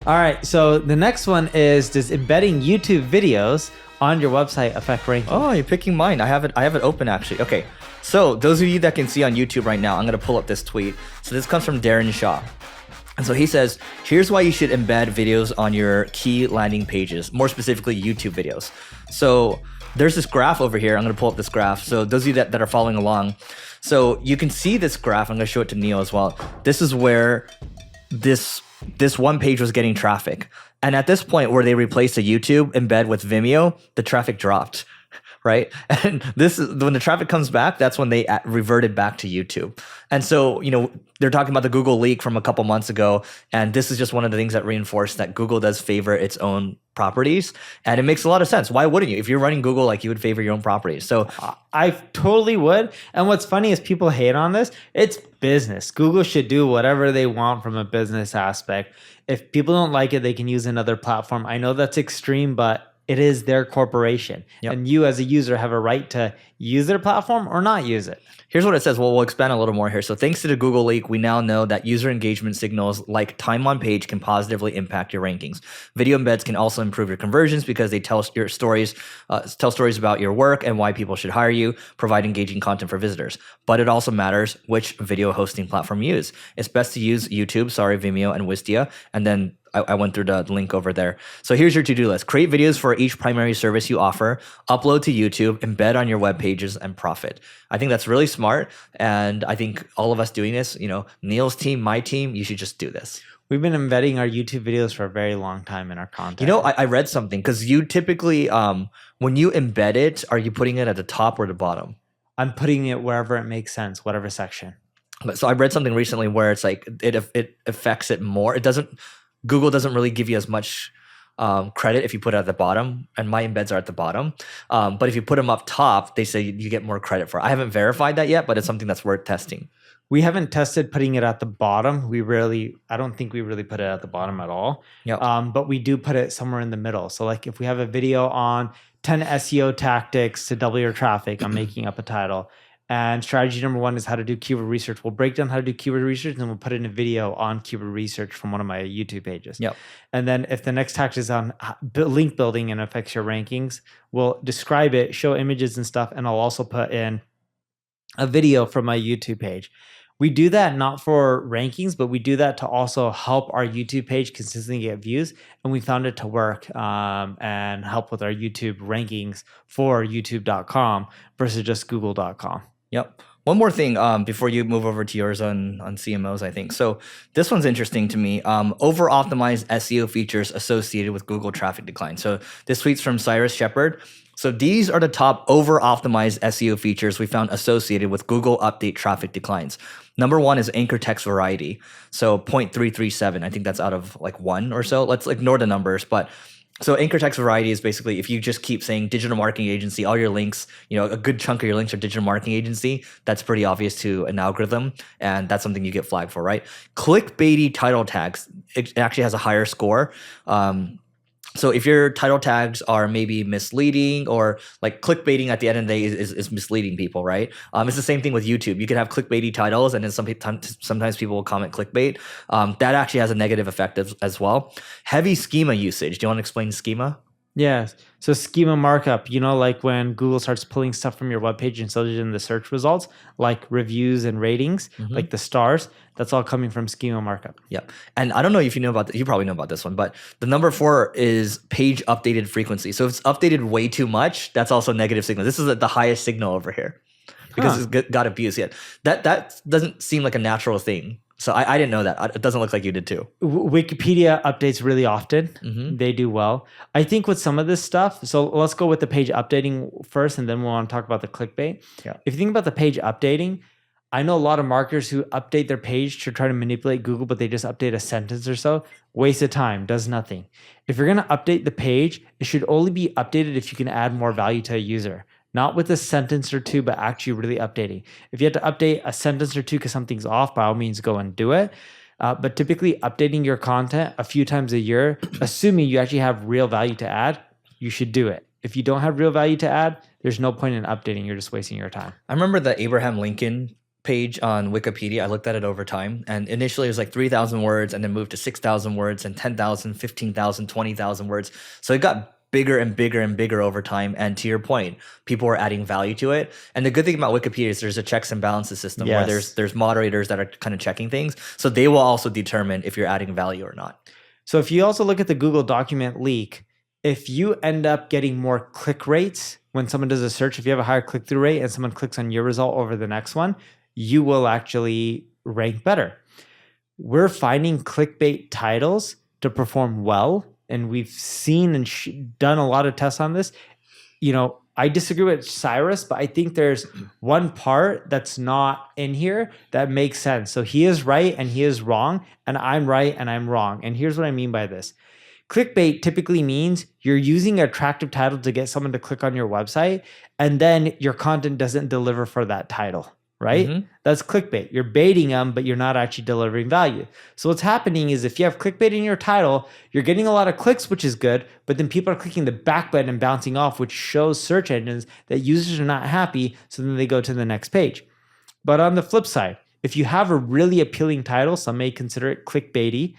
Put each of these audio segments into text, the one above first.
All right, so the next one is, does embedding YouTube videos on your website affect ranking? Oh, you're picking mine. I have it open actually. Okay, so those of you that can see on YouTube right now, I'm gonna pull up this tweet. So this comes from 𝗔𝗕𝗢𝗨𝗧. And so he says, here's why you should embed videos on your key landing pages, more specifically YouTube videos. So there's this graph over here. I'm gonna pull up this graph. So those of you that are following along, so you can see this graph. I'm gonna show it to Neil as well. This is where this one page was getting traffic. And at this point where they replaced the YouTube embed with Vimeo, the traffic dropped, right? And this is when the traffic comes back, that's when they reverted back to YouTube. And so, you know, they're talking about the Google leak from a couple months ago. And this is just one of the things that reinforce that Google does favor its own properties. And it makes a lot of sense. Why wouldn't you? If you're running Google, like, you would favor your own properties. So I totally would. And what's funny is people hate on this. It's business. Google should do whatever they want from a business aspect. If people don't like it, they can use another platform. I know that's extreme, but it is their corporation. Yep. And you as a user have a right to use their platform or not use it. Here's what it says. Well, we'll expand a little more here. So thanks to the Google leak, we now know that user engagement signals like time on page can positively impact your rankings. Video embeds can also improve your conversions because they tell your stories, tell stories about your work and why people should hire you, provide engaging content for visitors. But it also matters which video hosting platform you use. It's best to use YouTube, Vimeo, and Wistia, and then I went through the link over there. So here's your to-do list. Create videos for each primary service you offer, upload to YouTube, embed on your web pages, and profit. I think that's really smart. And I think all of us doing this, you know, Neil's team, my team, you should just do this. We've been embedding our YouTube videos for a very long time in our content. You know, I read something because you typically, when you embed it, are you putting it at the top or the bottom? I'm putting it wherever it makes sense, whatever section. So I read something recently where it's like it affects it more. Google doesn't really give you as much credit if you put it at the bottom, and my embeds are at the bottom. But if you put them up top, they say you get more credit for it. I haven't verified that yet, but it's something that's worth testing. We haven't tested putting it at the bottom. I don't think we really put it at the bottom at all. Yep. But we do put it somewhere in the middle. So like if we have a video on 10 SEO tactics to double your traffic, I'm making up a title. And strategy number 1 is how to do keyword research. We'll break down how to do keyword research, and then we'll put in a video on keyword research from one of my YouTube pages. Yep. And then if the next tactic is on link building and affects your rankings, we'll describe it, show images and stuff, and I'll also put in a video from my YouTube page. We do that not for rankings, but we do that to also help our YouTube page consistently get views. And we found it to work and help with our YouTube rankings for youtube.com versus just google.com. Yep. One more thing before you move over to yours on CMOs, I think. So this one's interesting to me. Over-optimized SEO features associated with Google traffic decline. So this tweet's from Cyrus Shepard. So these are the top over-optimized SEO features we found associated with Google update traffic declines. Number 1 is anchor text variety. So 0.337. I think that's out of like 1 or so. Let's ignore the numbers, but so anchor text variety is basically if you just keep saying digital marketing agency, all your links, you know, a good chunk of your links are digital marketing agency. That's pretty obvious to an algorithm, and that's something you get flagged for, right? Clickbaity title tags, it actually has a higher score. So if your title tags are maybe misleading, or like clickbaiting at the end of the day is misleading people, right? It's the same thing with YouTube. You can have clickbaity titles, and then sometimes people will comment clickbait. That actually has a negative effect as well. Heavy schema usage. Do you want to explain schema? Yes. So schema markup, you know, like when Google starts pulling stuff from your webpage and sells it in the search results, like reviews and ratings, like the stars, that's all coming from schema markup. Yeah. And I don't know if you know about you probably know about this one, but the number 4 is page updated frequency. So if it's updated way too much, that's also negative signal. This is the highest signal over here because it's got abuse yet. That doesn't seem like a natural thing. So I didn't know that. It doesn't look like you did too. Wikipedia updates really often. They do well. I think with some of this stuff, so let's go with the page updating first, and then we'll want to talk about the clickbait. Yeah. If you think about the page updating, I know a lot of marketers who update their page to try to manipulate Google, but they just update a sentence or so. Waste of time, does nothing. If you're going to update the page, it should only be updated if you can add more value to a user. Not with a sentence or two, but actually really updating. If you have to update a sentence or two because something's off, by all means, go and do it. But typically updating your content a few times a year, assuming you actually have real value to add, you should do it. If you don't have real value to add, there's no point in updating. You're just wasting your time. I remember the Abraham Lincoln page on Wikipedia, I looked at it over time, and initially it was like 3,000 words and then moved to 6,000 words and 10,000, 15,000, 20,000 words. So it got bigger and bigger and bigger over time. And to your point, people are adding value to it. And the good thing about Wikipedia is there's a checks and balances system where there's moderators that are kind of checking things. So they will also determine if you're adding value or not. So if you also look at the Google document leak, if you end up getting more click rates when someone does a search, if you have a higher click-through rate and someone clicks on your result over the next one, you will actually rank better. We're finding clickbait titles to perform well, and we've seen and done a lot of tests on this. You know, I disagree with Cyrus, but I think there's one part that's not in here that makes sense. So he is right and he is wrong, and I'm right and I'm wrong. And here's what I mean by this. Clickbait typically means you're using an attractive title to get someone to click on your website, and then your content doesn't deliver for that title, right? Mm-hmm. That's clickbait. You're baiting them, but you're not actually delivering value. So what's happening is if you have clickbait in your title, you're getting a lot of clicks, which is good, but then people are clicking the back button and bouncing off, which shows search engines that users are not happy, so then they go to the next page. But on the flip side, if you have a really appealing title, some may consider it clickbaity,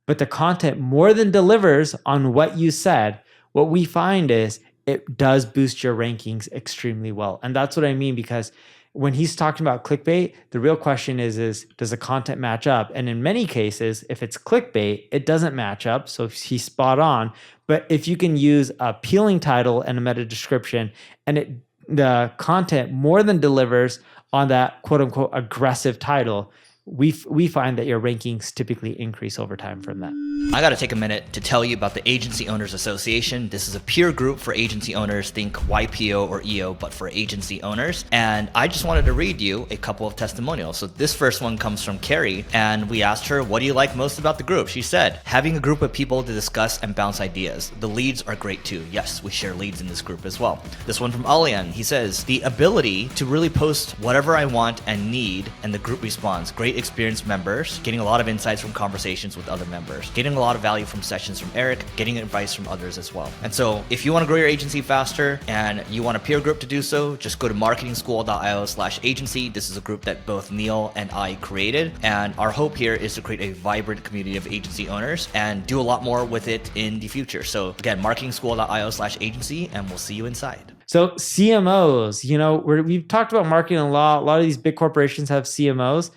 but the content more than delivers on what you said, what we find is it does boost your rankings extremely well. And that's what I mean, because when he's talking about clickbait, the real question is does the content match up? And in many cases, if it's clickbait, it doesn't match up. So he's spot on. But if you can use a appealing title and a meta description, and the content more than delivers on that quote unquote aggressive title, we find that your rankings typically increase over time from that. I got to take a minute to tell you about the Agency Owners Association. This is a peer group for agency owners. Think YPO or EO, but for agency owners. And I just wanted to read you a couple of testimonials. So this first one comes from Carrie, and we asked her, what do you like most about the group? She said, having a group of people to discuss and bounce ideas. The leads are great too. Yes, we share leads in this group as well. This one from Alian, he says, the ability to really post whatever I want and need, and the group responds. Great experienced members, getting a lot of insights from conversations with other members, getting a lot of value from sessions from Eric, getting advice from others as well. And so if you want to grow your agency faster and you want a peer group to do so, just go to marketingschool.io/agency. This is a group that both Neil and I created. And our hope here is to create a vibrant community of agency owners and do a lot more with it in the future. So again, marketingschool.io/agency, and we'll see you inside. So CMOs, you know, we've talked about marketing a lot. A lot of these big corporations have CMOs.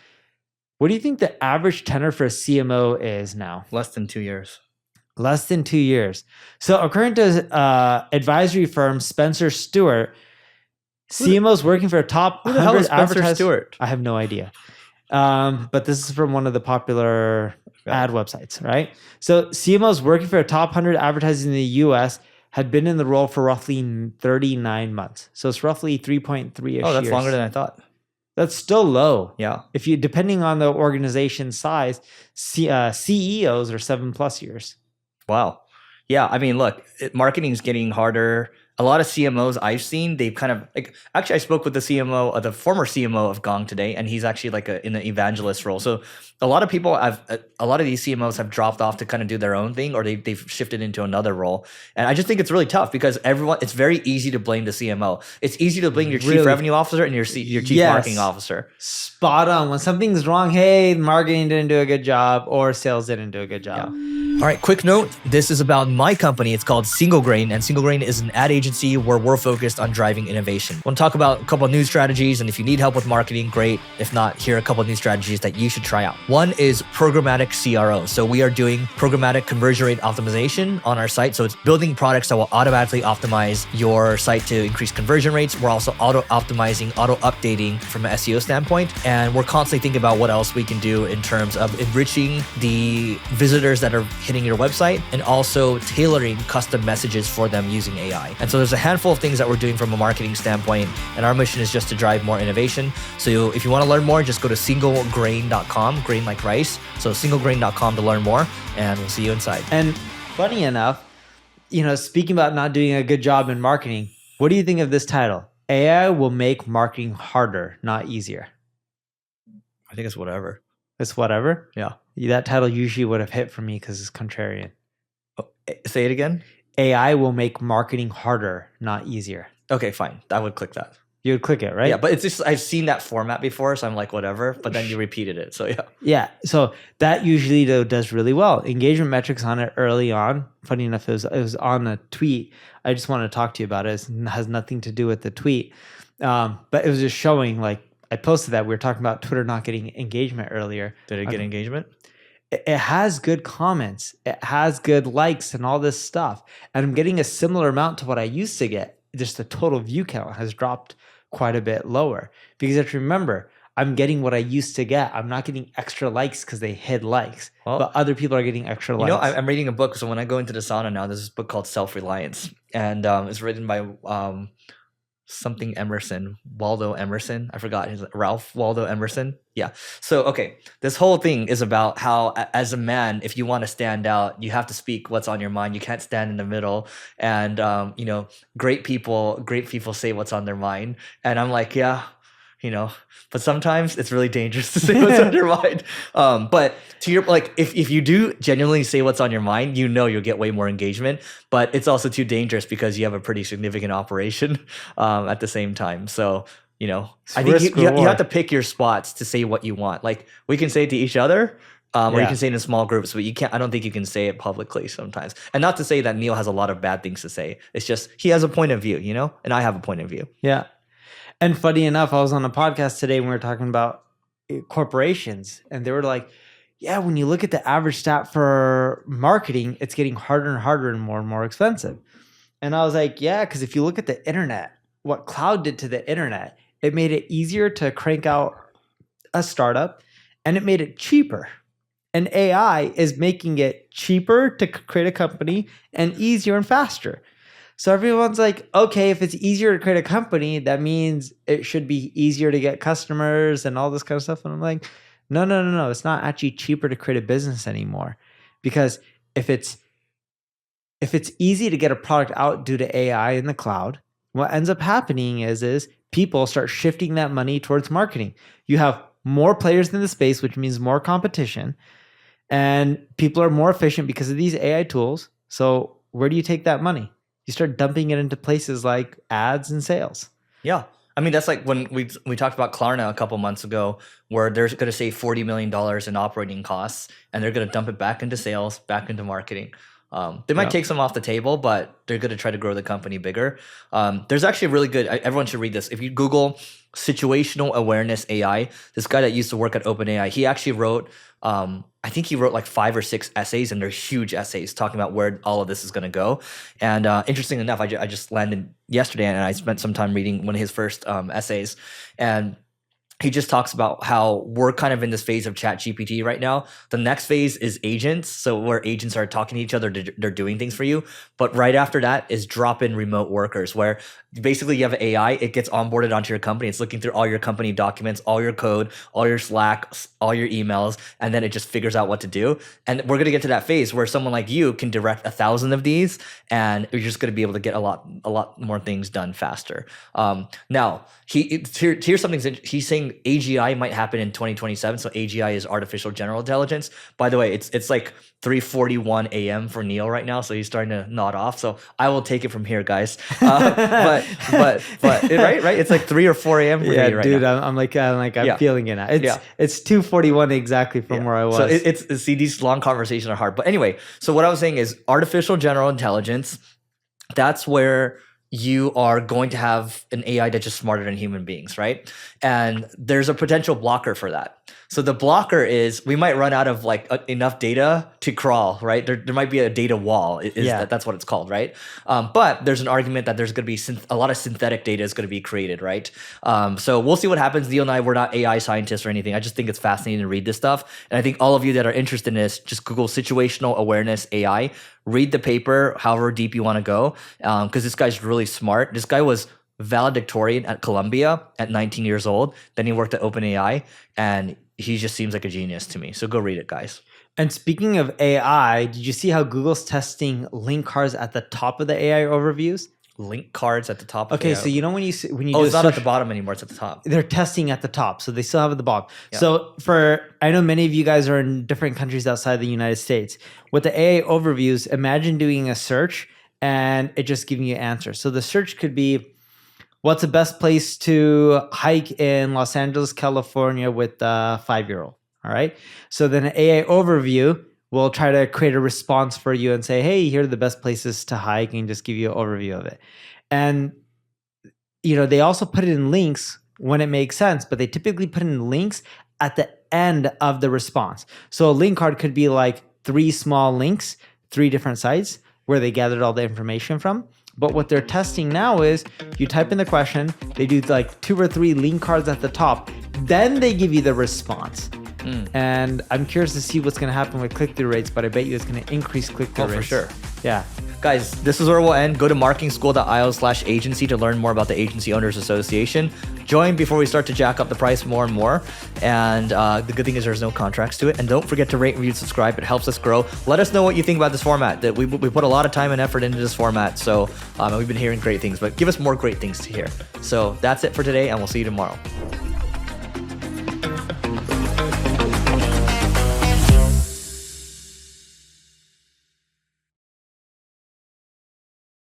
What do you think the average tenure for a CMO is now? Less than 2 years. Less than 2 years. So according to advisory firm Spencer Stewart, CMOs working for a top 100 Spencer Stewart? I have no idea. But this is from one of the popular ad websites, right? So CMOs working for a top 100 advertising in the US had been in the role for roughly 39 months. So it's roughly 3.3-ish years. Oh, that's longer than I thought. That's still low. Yeah. If you, depending on the organization size, CEOs are 7+ years. Wow. Yeah. I mean, look, marketing is getting harder. A lot of CMOs I've seen, they've kind of like, actually I spoke with the CMO, the former CMO of Gong today, and he's actually like in an evangelist role. So a lot of people a lot of these CMOs have dropped off to kind of do their own thing, or they've shifted into another role. And I just think it's really tough because it's very easy to blame the CMO. It's easy to blame your chief revenue officer and your chief marketing officer. Spot on. When something's wrong, hey, marketing didn't do a good job or sales didn't do a good job. Yeah. All right, quick note. This is about my company. It's called Single Grain, and Single Grain is an ad agency where we're focused on driving innovation. I want to talk about a couple of new strategies, and if you need help with marketing, great. If not, here are a couple of new strategies that you should try out. One is programmatic CRO. So we are doing programmatic conversion rate optimization on our site. So it's building products that will automatically optimize your site to increase conversion rates. We're also auto-optimizing, auto-updating from an SEO standpoint, and we're constantly thinking about what else we can do in terms of enriching the visitors that are hitting your website and also tailoring custom messages for them using AI. And so there's a handful of things that we're doing from a marketing standpoint, and our mission is just to drive more innovation. So if you want to learn more, just go to singlegrain.com, grain like rice. So singlegrain.com to learn more, and we'll see you inside. And funny enough, you know, speaking about not doing a good job in marketing, what do you think of this title? AI will make marketing harder, not easier. I think it's whatever. It's whatever? Yeah. That title usually would have hit for me because it's contrarian. Oh, say it again. AI will make marketing harder, not easier. Okay, fine. I would click that. You would click it, right? Yeah, but it's just I've seen that format before, so I'm like, whatever. But then you repeated it, so yeah. Yeah. So that usually does really well. Engagement metrics on it early on. Funny enough, it was on a tweet. I just want to talk to you about it. It has nothing to do with the tweet. But it was just showing, like, I posted that. We were talking about Twitter not getting engagement earlier. Did it get engagement? It has good comments. It has good likes and all this stuff. And I'm getting a similar amount to what I used to get. Just the total view count has dropped quite a bit lower. Because you have to remember, I'm getting what I used to get. I'm not getting extra likes because they hid likes. Well, but other people are getting extra likes. You know, I'm reading a book. So when I go into the sauna now, there's this book called Self-Reliance. And it's written by something Emerson, Waldo Emerson. I forgot his Ralph Waldo Emerson. Yeah. So, okay. This whole thing is about how as a man, if you want to stand out, you have to speak what's on your mind. You can't stand in the middle. And, you know, great people say what's on their mind. And I'm like, yeah, you know, but sometimes it's really dangerous to say what's on your mind. But to your, like, if you do genuinely say what's on your mind, you know, you'll get way more engagement, but it's also too dangerous because you have a pretty significant operation at the same time. So, you know, I think you have to pick your spots to say what you want. Like, we can say it to each other, or you can say it in small groups, but you can't, I don't think you can say it publicly sometimes. And not to say that Neil has a lot of bad things to say. It's just, he has a point of view, you know, and I have a point of view. Yeah. And funny enough, I was on a podcast today when we were talking about corporations, and they were like, yeah, when you look at the average stat for marketing, it's getting harder and harder and more expensive. And I was like, yeah, because if you look at the internet, what cloud did to the internet, it made it easier to crank out a startup, and it made it cheaper. And AI is making it cheaper to create a company and easier and faster. So everyone's like, okay, if it's easier to create a company, that means it should be easier to get customers and all this kind of stuff. And I'm like, no. It's not actually cheaper to create a business anymore. Because if it's easy to get a product out due to AI in the cloud, what ends up happening is people start shifting that money towards marketing. You have more players in the space, which means more competition. And people are more efficient because of these AI tools. So where do you take that money? You start dumping it into places like ads and sales. Yeah. I mean, that's like when we talked about Klarna a couple months ago, where they're going to save $40 million in operating costs, and they're going to dump it back into sales, back into marketing. They might take some off the table, but they're going to try to grow the company bigger. There's actually a really good, everyone should read this. If you Google situational awareness AI, this guy that used to work at OpenAI, he actually wrote, I think he wrote like 5 or 6 essays, and they're huge essays talking about where all of this is going to go. And interesting enough, I just landed yesterday, and I spent some time reading one of his first essays, and he just talks about how we're kind of in this phase of ChatGPT right now. The next phase is agents. So where agents are talking to each other, they're doing things for you. But right after that is drop-in remote workers, where basically you have AI, it gets onboarded onto your company. It's looking through all your company documents, all your code, all your Slack, all your emails, and then it just figures out what to do. And we're going to get to that phase where someone like you can direct 1,000 of these, and you're just going to be able to get a lot more things done faster. Now, here's something he's saying. AGI might happen in 2027. So AGI is artificial general intelligence. By the way, it's like 3:41 a.m. for Neil right now, so he's starting to nod off. So I will take it from here, guys. But right? It's like 3 or 4 a.m. for me right dude, now. I'm feeling it now. It's 2:41 exactly from where I was. So it's see, these long conversations are hard. But anyway, so what I was saying is artificial general intelligence. That's where you are going to have an AI that's just smarter than human beings, right? And there's a potential blocker for that. So the blocker is we might run out of like enough data to crawl, right? There might be a data wall. That's what it's called, right? But there's an argument that there's going to be a lot of synthetic data is going to be created, right? So we'll see what happens. Neil and I, we're not AI scientists or anything. I just think it's fascinating to read this stuff. And I think all of you that are interested in this, just Google situational awareness AI, read the paper, however deep you want to go, because this guy's really smart. This guy was valedictorian at Columbia at 19 years old. Then he worked at OpenAI, and he just seems like a genius to me. So go read it, guys. And speaking of AI, did you see how Google's testing link cards at the top of the AI overviews? Link cards at the top. Okay, so you know when you it's not at the bottom anymore; it's at the top. They're testing at the top, so they still have it at the bottom. Yeah. So I know many of you guys are in different countries outside the United States. With the AI overviews, imagine doing a search and it just giving you answers. So the search could be, what's the best place to hike in Los Angeles, California with a 5-year-old? All right. So then an AI overview will try to create a response for you and say, hey, here are the best places to hike, and just give you an overview of it. And, they also put it in links when it makes sense, but they typically put in links at the end of the response. So a link card could be like 3 small links, 3 different sites where they gathered all the information from. But what they're testing now is you type in the question, they do like 2 or 3 link cards at the top, then they give you the response. And I'm curious to see what's going to happen with click-through rates, but I bet you it's going to increase click-through rates. For sure. Yeah. Guys, this is where we'll end. Go to marketingschool.io/agency to learn more about the Agency Owners Association. Join before we start to jack up the price more and more. And the good thing is there's no contracts to it. And don't forget to rate, review, subscribe. It helps us grow. Let us know what you think about this format. That we put a lot of time and effort into this format. So and we've been hearing great things, but give us more great things to hear. So that's it for today, and we'll see you tomorrow.